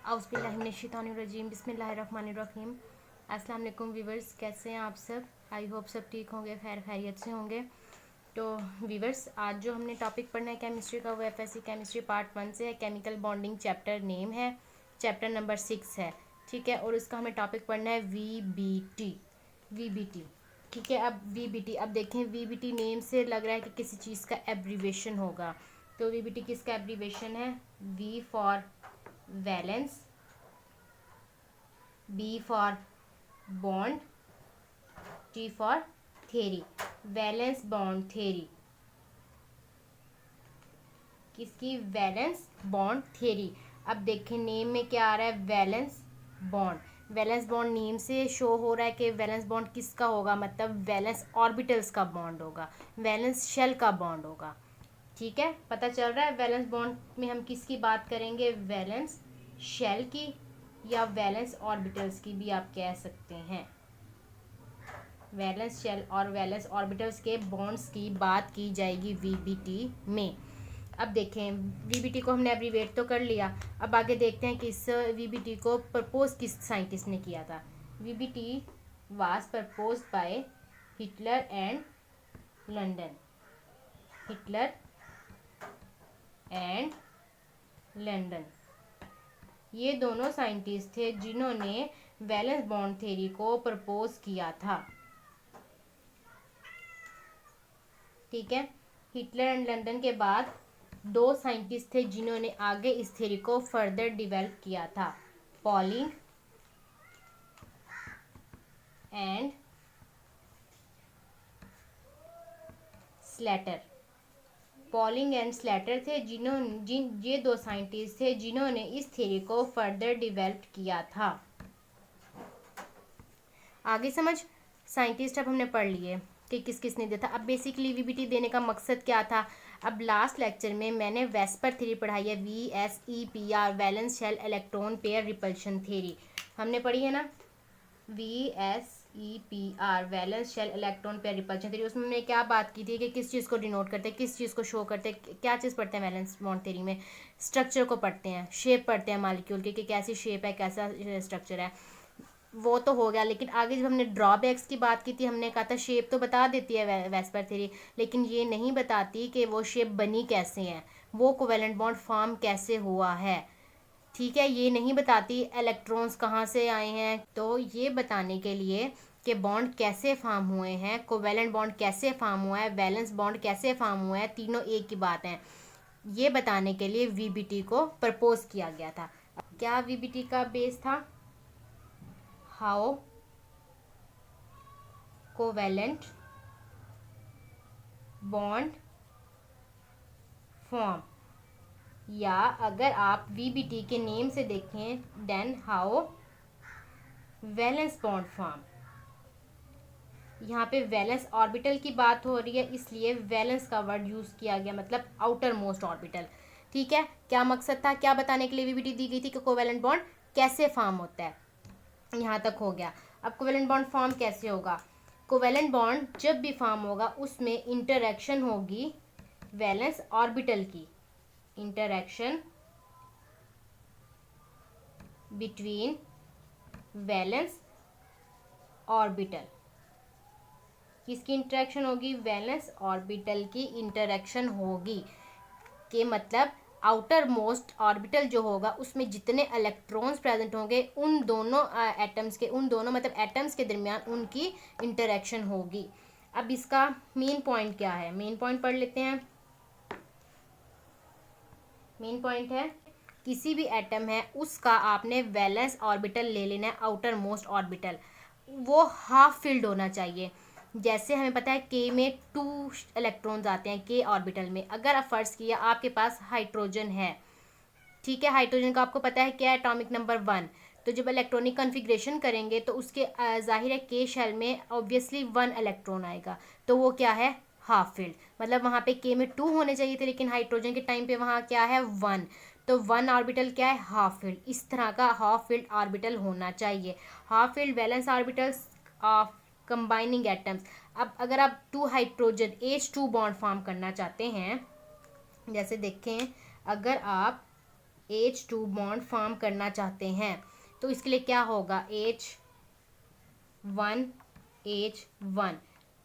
औज़ुबिल्लाहिमिनश्शैतानिर्रजीम बिस्मिल्लाहिर्रहमानिर्रहीम। अस्सलाम वालेकुम व्यूवर्स, कैसे हैं आप सब? आई होप सब ठीक होंगे, खैरियत से होंगे। तो व्यूवर्स, आज जो हमने टॉपिक पढ़ना है केमिस्ट्री का, वो एफएससी केमिस्ट्री पार्ट 1 से है। केमिकल बॉन्डिंग चैप्टर नेम है, चैप्टर नंबर 6 है, ठीक है। और उसका हमें टॉपिक पढ़ना है वीबीटी, ठीक है। अब वीबीटी, अब देखें वीबीटी नेम से लग रहा है कि किसी चीज़ का एब्रीवेशन होगा। तो वीबीटी किसका एब्रीवेशन है? V for valence, B for bond, T for theory. Valence bond theory, किसकी? Valence bond theory. अब देखें नेम में क्या आ रहा है? Valence bond. Valence bond name से शो हो रहा है कि वैलेंस बॉन्ड किसका होगा, मतलब वैलेंस ऑर्बिटल्स का बॉन्ड होगा, वैलेंस शेल का बॉन्ड होगा, ठीक है। पता चल रहा है वैलेंस बॉन्ड में हम किसकी बात करेंगे? वैलेंस शेल की, या वैलेंस ऑर्बिटल्स की भी आप कह सकते हैं। वैलेंस शेल और वैलेंस ऑर्बिटल्स के बॉन्ड्स की बात की जाएगी वीबीटी में। अब देखें वीबीटी को हमने एब्रीवेट तो कर लिया। अब आगे देखते हैं कि इस वीबीटी को प्रपोज किस साइंटिस्ट ने किया था। VBT was proposed by Hitler and London. Hitler and London, ये दोनों साइंटिस्ट थे जिन्होंने वैलेंस बॉन्ड थ्योरी को प्रपोज किया था, ठीक है। हिटलर एंड लंदन के बाद दो साइंटिस्ट थे जिन्होंने आगे इस थ्योरी को फर्दर डेवलप किया था, polling and Slater. Polling and Slater थे ये दो साइंटिस्ट थे जिन्होंने इस थ्योरी को फर्दर डेवलप किया था। आगे समझ, साइंटिस्ट अब हमने पढ़ लिए कि किस किस ने दिया था। अब बेसिकली वीबीटी देने का मकसद क्या था? अब लास्ट लेक्चर में मैंने वेस्पर थ्योरी पढ़ाई है, VSEPR, valence shell electron pair repulsion theory हमने पढ़ी है ना। VSEPR, valence shell electron pair repulsion theory, उसमें हमने क्या बात की थी कि किस चीज़ को डिनोट करते हैं, किस चीज़ को शो करते हैं, क्या चीज़ पढ़ते हैं वैलेंस बॉन्ड थ्योरी में? स्ट्रक्चर को पढ़ते हैं, शेप पढ़ते हैं मालिक्यूल की कि कैसी शेप है, कैसा स्ट्रक्चर है, वो तो हो गया। लेकिन आगे जब हमने ड्रॉबैक्स की बात की थी, हमने कहा था शेप तो बता देती है वेस्पर थ्योरी, लेकिन ये नहीं बताती कि वो शेप बनी कैसे है, वो कोवेलेंट बॉन्ड फॉर्म कैसे हुआ है, ठीक है। ये नहीं बताती इलेक्ट्रॉन्स कहाँ से आए हैं। तो ये बताने के लिए कि बॉन्ड कैसे फॉर्म हुए हैं, कोवेलेंट बॉन्ड कैसे फॉर्म हुआ है, वैलेंस बॉन्ड कैसे फॉर्म हुआ है, तीनों एक ही बात है, ये बताने के लिए वीबीटी को प्रपोज किया गया था। क्या वीबीटी का बेस था? हाउ कोवेलेंट बॉन्ड फॉर्म, या अगर आप वीबीटी के नेम से देखें then how valence bond form. यहाँ पे वैलेंस ऑर्बिटल की बात हो रही है, इसलिए वैलेंस का वर्ड यूज़ किया गया, मतलब आउटर मोस्ट ऑर्बिटल, ठीक है। क्या मकसद था, क्या बताने के लिए वीबीटी दी गई थी कि कोवेलेंट बॉन्ड कैसे फॉर्म होता है, यहाँ तक हो गया। अब कोवेलेंट बॉन्ड फॉर्म कैसे होगा? कोवेलेंट बॉन्ड जब भी फॉर्म होगा उसमें इंटरैक्शन होगी वैलेंस ऑर्बिटल की, इंटरैक्शन बिटवीन वैलेंस ऑर्बिटल। किसकी इंटरैक्शन होगी? वैलेंस ऑर्बिटल की इंटरैक्शन होगी, के मतलब आउटर मोस्ट ऑर्बिटल जो होगा उसमें जितने इलेक्ट्रॉन्स प्रेजेंट होंगे उन दोनों एटम्स के, उन दोनों मतलब एटम्स के दरमियान उनकी इंटरैक्शन होगी। अब इसका मेन पॉइंट क्या है? मेन पॉइंट पढ़ लेते हैं। मेन पॉइंट है किसी भी एटम है उसका आपने वैलेंस ऑर्बिटल ले लेना है, आउटर मोस्ट ऑर्बिटल, वो हाफ फिल्ड होना चाहिए। जैसे हमें पता है के में 2 इलेक्ट्रॉन्स आते हैं के ऑर्बिटल में। अगर आप फर्ज किया आपके पास हाइड्रोजन है, ठीक है, हाइड्रोजन का आपको पता है क्या है? Atomic number 1। तो जब इलेक्ट्रॉनिक कन्फिग्रेशन करेंगे तो उसके जाहिर है के शेल में ऑब्वियसली 1 इलेक्ट्रॉन आएगा, तो वो क्या है? Half field. मतलब वहाँ पे के में 2 होने चाहिए थे, लेकिन हाइड्रोजन के टाइम पे वहाँ क्या है? 1। तो 1 ऑर्बिटल क्या है? Half field. इस तरह का हाफ फील्ड ऑर्बिटल होना चाहिए। Half field valence orbitals of combining atoms. अब अगर आप 2 हाइड्रोजन H2 बॉन्ड फॉर्म करना चाहते हैं, जैसे देखें, अगर आप H2 बॉन्ड फॉर्म करना चाहते हैं तो इसके लिए क्या होगा, H1 H1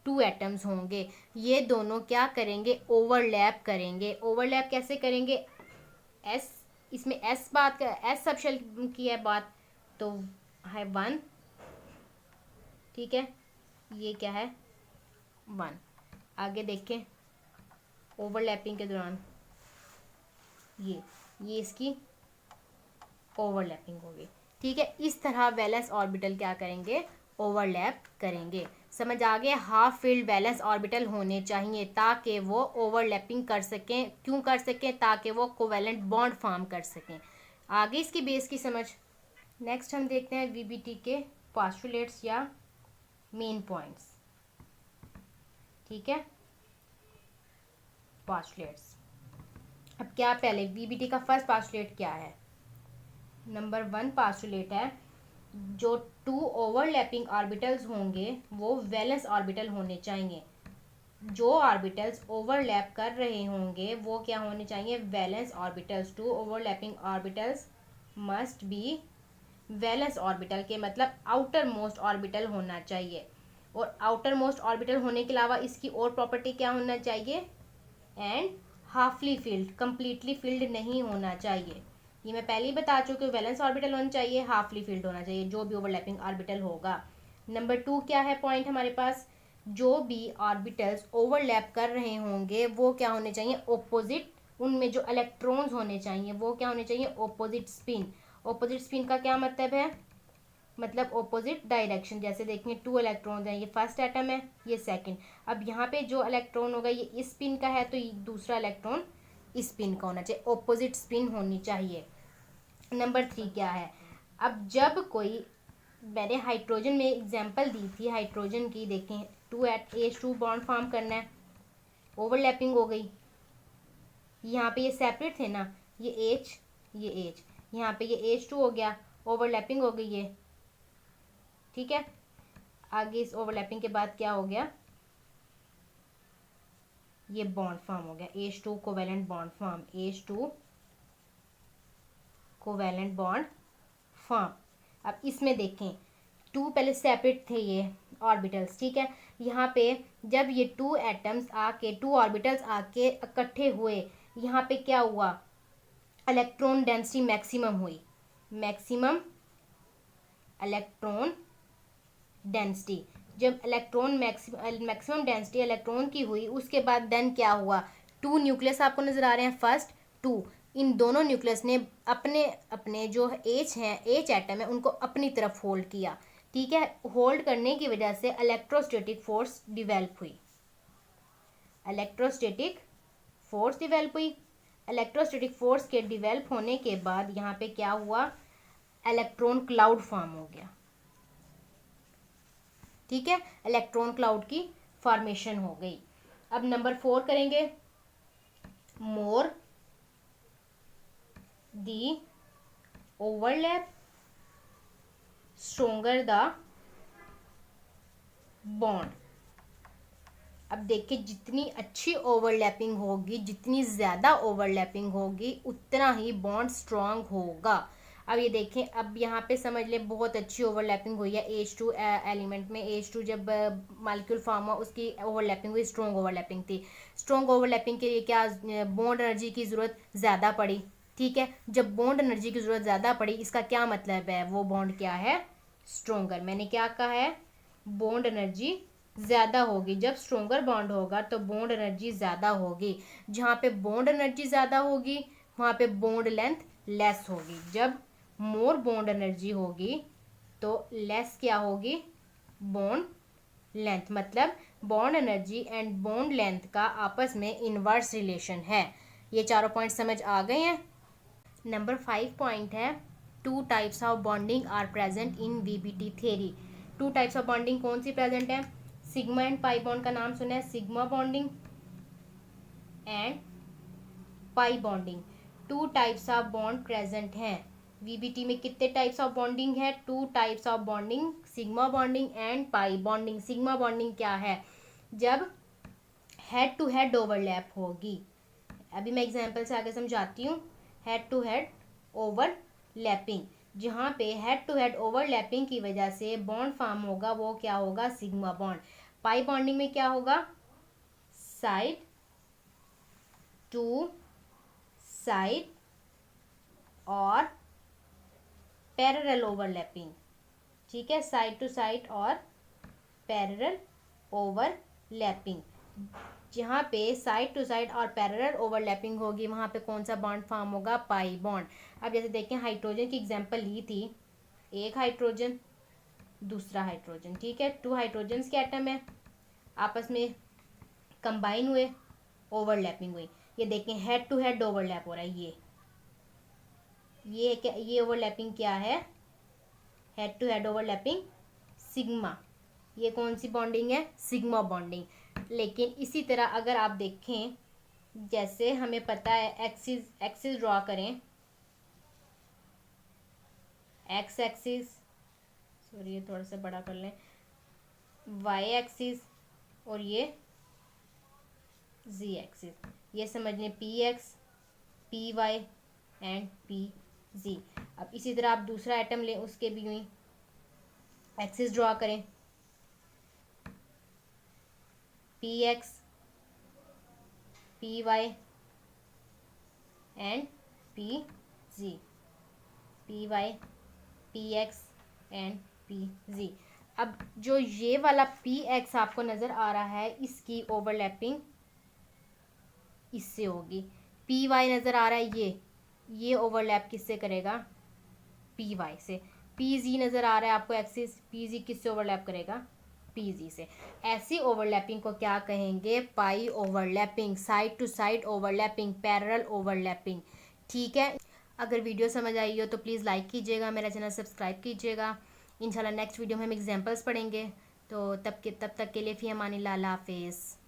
2 एटम्स होंगे, ये दोनों क्या करेंगे, ओवरलैप करेंगे। ओवरलैप कैसे करेंगे, एस, इसमें एस बात का एस सब शेल की है बात, तो है 1, ठीक है, ये क्या है 1। आगे देखें, ओवरलैपिंग के दौरान ये इसकी ओवरलैपिंग होगी, ठीक है। इस तरह वैलेंस ऑर्बिटल क्या करेंगे, ओवरलैप करेंगे। समझ आ गया, हाफ फील्ड वैलेंस ऑर्बिटल होने चाहिए ताकि वो ओवरलैपिंग कर सकें। क्यों कर सकें, ताकि वो कोवेलेंट बॉन्ड फॉर्म कर सकें। आगे इसकी बेस की समझ। नेक्स्ट हम देखते हैं वीबीटी के पोस्टुलेट्स या मेन पॉइंट्स, ठीक है, पोस्टुलेट्स। अब क्या, पहले वीबीटी का फर्स्ट पोस्टुलेट क्या है, नंबर 1 पोस्टुलेट है, जो 2 ओवरलैपिंग ऑर्बिटल्स होंगे वो वैलेंस ऑर्बिटल होने चाहिए। जो ऑर्बिटल्स ओवरलैप कर रहे होंगे वो क्या होने चाहिए, valence orbitals. 2 overlapping orbitals must be valence orbital के मतलब आउटर मोस्ट ऑर्बिटल होना चाहिए। और आउटर मोस्ट ऑर्बिटल होने के अलावा इसकी और प्रॉपर्टी क्या होना चाहिए, एंड हाफली फील्ड, कंप्लीटली फील्ड नहीं होना चाहिए। ये मैं पहले ही बता चुकी हूँ, वैलेंस ऑर्बिटल होना चाहिए, हाफली फील्ड होना चाहिए जो भी ओवरलैपिंग ऑर्बिटल होगा। नंबर 2 क्या है पॉइंट हमारे पास, जो भी ऑर्बिटल्स ओवरलैप कर रहे होंगे वो क्या होने चाहिए, ओपोजिट, उनमें जो इलेक्ट्रॉन्स होने चाहिए वो क्या होने चाहिए, ओपोजिट स्पिन। ओपोजिट स्पिन का क्या मतलब है, मतलब ओपोजिट डायरेक्शन। जैसे देखिए 2 इलेक्ट्रॉन हैं, ये फर्स्ट एटम है, ये सेकंड। अब यहाँ पे जो इलेक्ट्रॉन होगा ये इस स्पिन का है तो ये दूसरा इलेक्ट्रॉन इस स्पिन का होना चाहिए, ओपोजिट स्पिन होनी चाहिए। नंबर 3 क्या है, अब जब कोई, मैंने हाइड्रोजन में एग्जांपल दी थी हाइड्रोजन की, देखें 2 एट H2 बॉन्ड फॉर्म करना है, ओवरलैपिंग हो गई, यहाँ पे ये सेपरेट थे ना, ये H ये H, यहाँ पे ये H2 हो गया, ओवरलैपिंग हो गई ये, ठीक है। आगे इस ओवरलैपिंग के बाद क्या हो गया, ये बॉन्ड फॉर्म हो गया, H2 covalent bond form, H2 covalent bond form. अब इसमें देखें 2 पहले सेपरेट थे ये ऑर्बिटल्स, ठीक है। यहाँ पे जब ये 2 एटम्स आके 2 ऑर्बिटल्स आके इकट्ठे हुए, यहाँ पे क्या हुआ, इलेक्ट्रॉन डेंसिटी मैक्सिमम हुई, मैक्सिमम इलेक्ट्रॉन डेंसिटी। जब इलेक्ट्रॉन मैक्सिमम डेंसिटी इलेक्ट्रॉन की हुई, उसके बाद देन क्या हुआ, 2 न्यूक्लियस आपको नजर आ रहे हैं, फर्स्ट 2, इन दोनों न्यूक्लियस ने अपने अपने जो H हैं, H एटम है, उनको अपनी तरफ होल्ड किया, ठीक है। होल्ड करने की वजह से इलेक्ट्रोस्टैटिक फोर्स डिवेल्प हुई, इलेक्ट्रोस्टैटिक फोर्स डिवेल्प हुई। इलेक्ट्रोस्टैटिक फोर्स के डिवेल्प होने के बाद यहाँ पे क्या हुआ, इलेक्ट्रॉन क्लाउड फॉर्म हो गया, ठीक है, इलेक्ट्रॉन क्लाउड की फॉर्मेशन हो गई। अब नंबर 4 करेंगे, मोर दी ओवरलैप स्ट्रोंगर द बॉन्ड। अब देखिए जितनी अच्छी ओवरलैपिंग होगी, जितनी ज़्यादा ओवरलैपिंग होगी, उतना ही बॉन्ड स्ट्रांग होगा। अब ये देखें, अब यहाँ पे समझ लें बहुत अच्छी ओवरलैपिंग हुई है H2 एलिमेंट में। H2 जब मॉलिक्यूल फॉर्म हुआ उसकी ओवरलैपिंग हुई, स्ट्रॉन्ग ओवरलैपिंग थी। स्ट्रॉन्ग ओवरलैपिंग के लिए क्या, बॉन्ड एनर्जी की ज़रूरत ज़्यादा पड़ी, ठीक है। जब बॉन्ड एनर्जी की ज़रूरत ज़्यादा पड़ी, इसका क्या मतलब है, वो बॉन्ड क्या है, स्ट्रोंगर। मैंने क्या कहा है, बॉन्ड एनर्जी ज़्यादा होगी। जब स्ट्रोंगर बॉन्ड होगा तो बॉन्ड एनर्जी ज़्यादा होगी। जहाँ पे बॉन्ड एनर्जी ज़्यादा होगी वहाँ पे बॉन्ड लेंथ लेस होगी। जब मोर बॉन्ड एनर्जी होगी तो लेस क्या होगी, बॉन्ड लेंथ। मतलब bond energy and bond length का आपस में इनवर्स रिलेशन है। ये चारों पॉइंट समझ आ गए हैं। नंबर 5 पॉइंट है, 2 types of bonding are present in VBT theory. 2 types of bonding कौन सी प्रेजेंट है, सिग्मा एंड पाई बॉन्ड का नाम सुना है, sigma bonding and pi bonding. 2 types of bond present हैं वीबीटी में। कितने टाइप्स ऑफ बॉन्डिंग है, 2 types of bonding, sigma bonding and pi bonding. Sigma bonding क्या है, जब हेड टू हेड ओवरलैप होगी। अभी मैं एग्जांपल से आगे समझाती हूँ। Head to head overlapping. जहाँ पे हेड टू हेड ओवरलैपिंग की वजह से बॉन्ड फॉर्म होगा वो क्या होगा, सिग्मा बॉन्ड। पाई बॉन्डिंग में क्या होगा, साइड टू साइड और पैरेलल ओवरलैपिंग। ठीक है, साइड टू साइड और पैरेलल ओवरलैपिंग। जहाँ पे साइड टू साइड और पैरेलल ओवरलैपिंग होगी वहाँ पे कौन सा बॉन्ड फॉर्म होगा, पाई बॉन्ड। अब जैसे देखें हाइड्रोजन की एग्जांपल ली थी, एक हाइड्रोजन दूसरा हाइड्रोजन, ठीक है, 2 हाइड्रोजन्स के एटम है, आपस में कंबाइन हुए, ओवरलैपिंग हुई। ये देखें हेड टू हेड ओवरलैप हो रहा है, ये ओवरलैपिंग क्या है, head to head overlapping sigma. ये कौन सी बॉन्डिंग है, सिग्मा बॉन्डिंग। लेकिन इसी तरह अगर आप देखें, जैसे हमें पता है एक्सिस ड्रॉ करें, एक्स एक्सिस, सॉरी ये थोड़ा सा बड़ा कर लें, वाई एक्सिस और ये जी एक्सिस, ये समझ लें p x p y and p z. अब इसी तरह आप दूसरा आइटम लें, उसके भी यूं एक्सिस ड्रॉ करें, p x p y and p z, p y p x and p z. अब जो ये वाला पी एक्स आपको नज़र आ रहा है, इसकी ओवरलैपिंग इससे होगी। पी वाई नज़र आ रहा है, ये ओवरलैप किससे करेगा, पी वाई से। पी जी नज़र आ रहा है आपको एक्सिस, पी जी किससे ओवरलैप करेगा, पी जी से। ऐसी ओवरलैपिंग को क्या कहेंगे, pi overlapping, side to side overlapping, parallel overlapping. ठीक है, अगर वीडियो समझ आई हो तो प्लीज़ लाइक कीजिएगा, मेरा चैनल सब्सक्राइब कीजिएगा। इंशाल्लाह नेक्स्ट वीडियो में हम एग्जांपल्स पढ़ेंगे। तो तब तक के लिए फ़ी अमानिल्लाह, अल्लाह हाफिज़।